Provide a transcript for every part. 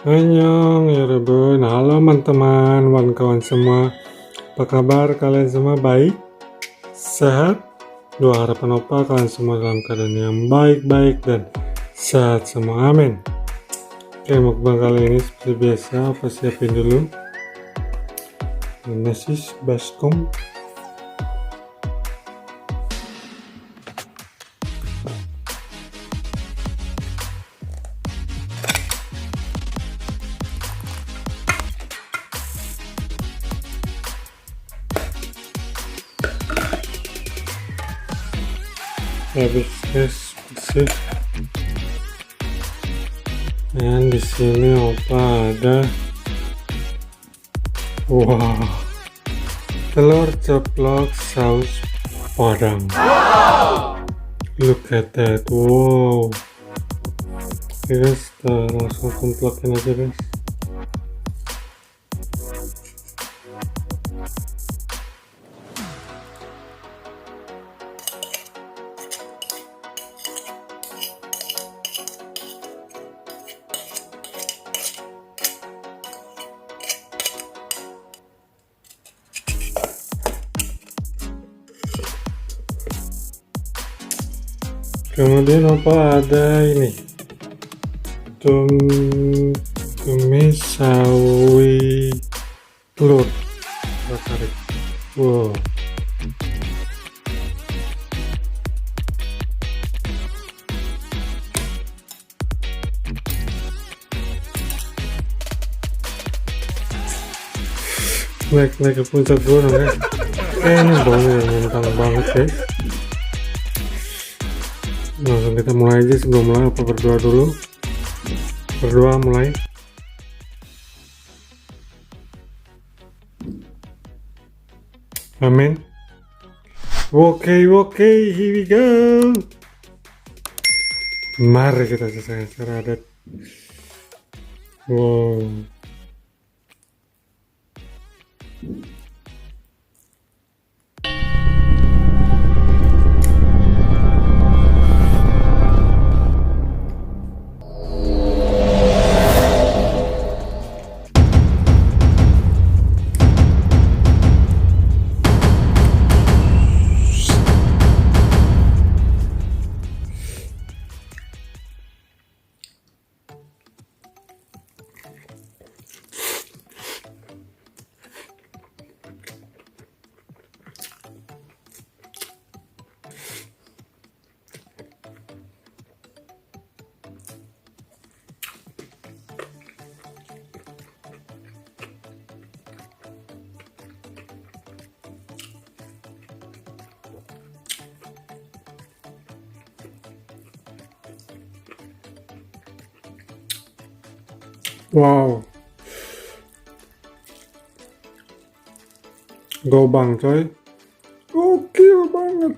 Annyeong ya Rebun, halo teman-teman, kawan-kawan semua. Apa kabar kalian semua? Baik? Sehat? Doa harapan Opa kalian semua dalam keadaan yang baik-baik dan sehat semua, amin. Oke, mukbang kali ini seperti biasa, Opa siapin dulu nasi baskom. Habis bersih. Dan di sini Opa ada telur ceplok saus padang. Look at that, wow. Oke guys, kita langsung templokin aja guys. Kemudian apa ada ini tumis sawi telur tarik. Wow, naik ke puncak gunung ya. Ini baunya mentang banget guys. Langsung kita mulai aja. Sebelum mulai apa berdoa dulu. Berdoa mulai. Amin. Oke, here we go. Mari kita selesai secara adat. Wow. Wow, gobang coy, gokil banget.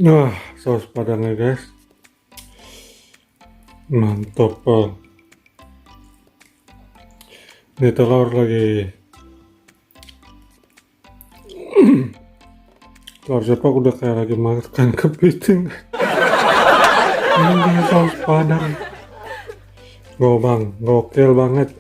Wah, saus padangnya guys, mantap. Ini telur lagi, telur ceplok udah kayak lagi makan kepiting. Ini dia saus padang, gokil banget.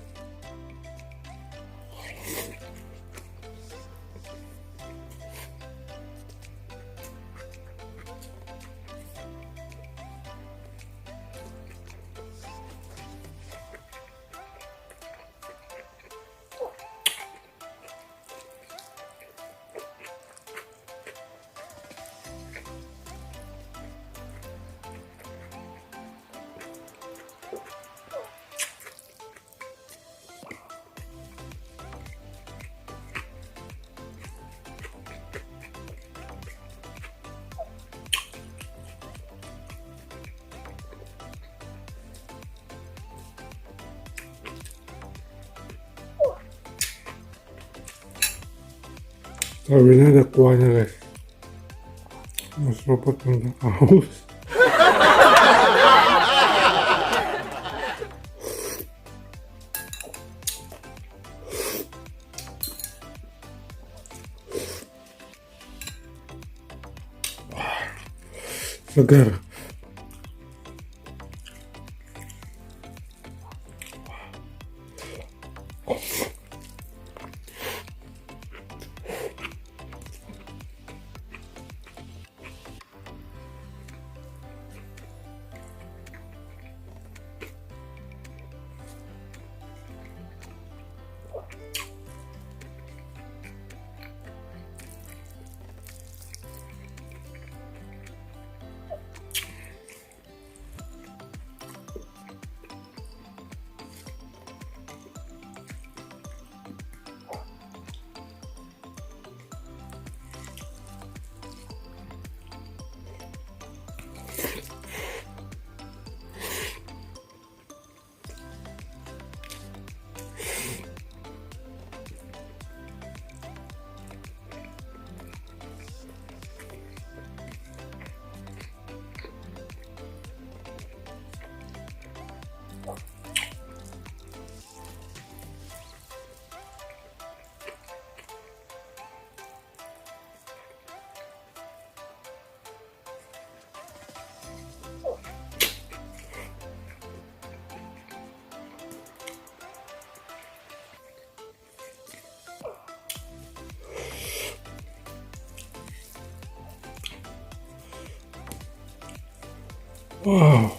Tapi ini ada kuahnya guys, mas robot udah haus. Segar. Wow.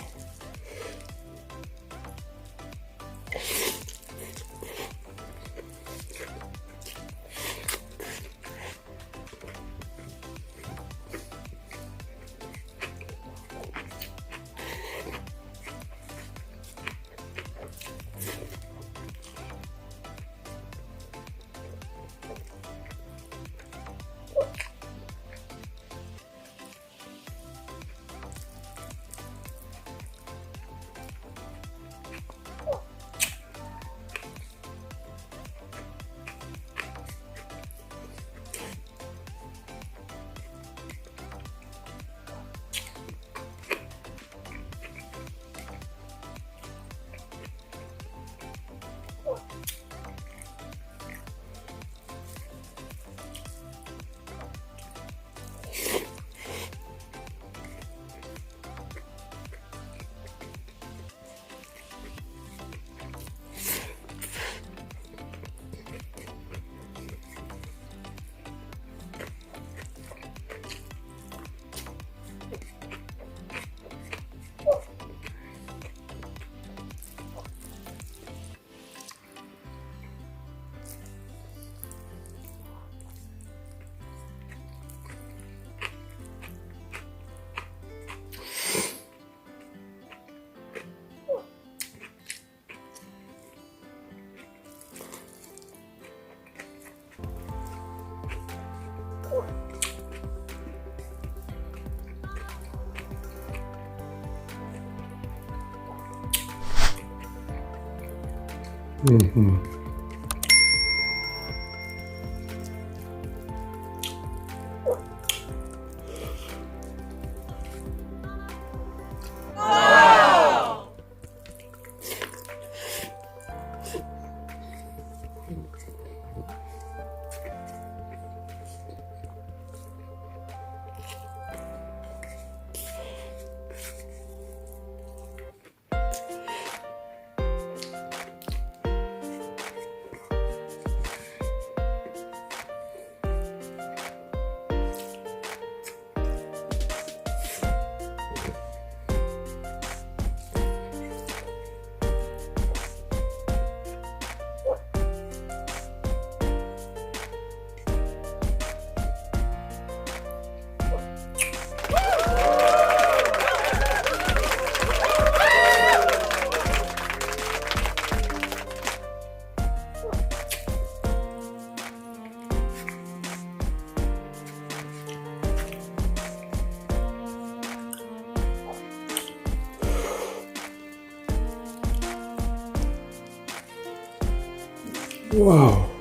Wow.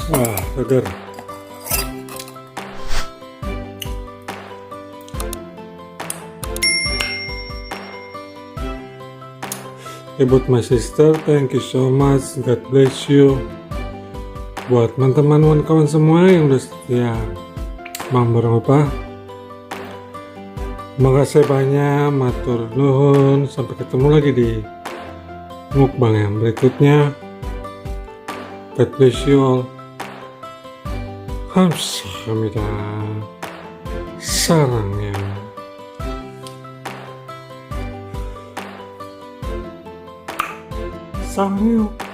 Wah, segar. About my sister, thank you so much. God bless you. Buat teman-teman kawan semua yang udah setia member apa. Makasih banyak, matur nuhun. Sampai ketemu lagi di mukbang yang berikutnya. God bless you all. 감사합니다. 사랑해요. 사랑해요.